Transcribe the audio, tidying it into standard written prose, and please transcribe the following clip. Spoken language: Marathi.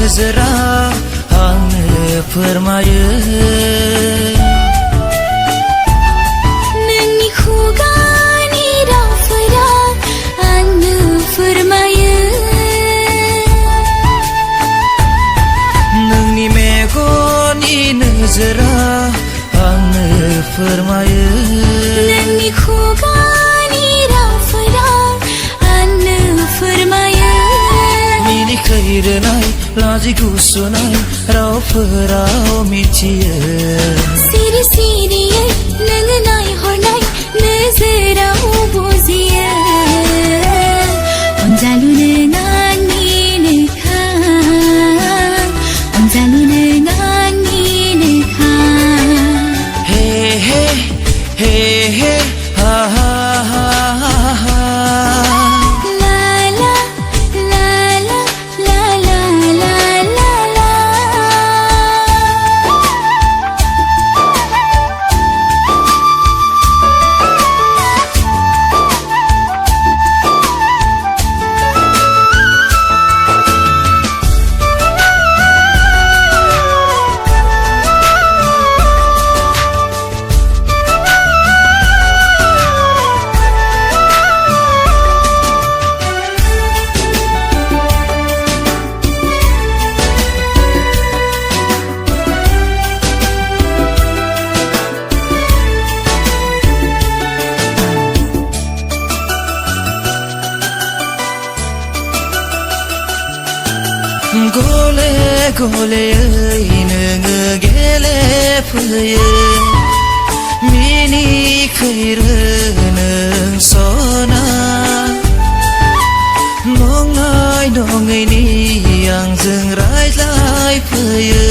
नोजोरा आंनो फोरमायो नोंनि खुगानि रावफोरा आंनो फोरमायो नोंनि मेगननि नोजोरा आंनो फोरमायो नोंनि खुगानि रावफोरा आंनो फोरमायो मिनिखैरोनाय लाजि गुसुनाय रावफोराव मिथियो सिरि सिरियै नोङो नायहरनाय नोजोराव बुजियो अनजालु नों आंनिनोखा अनजालु नों आंनिनोखा हे हे हे हे हा हा हा हा ला ला ला ला ला ला ला ला गले गलेयै नोङो गेलेफैयो मिनिखैरो नों सना नंनाय नङैनि आंजों रायज्लायफैयो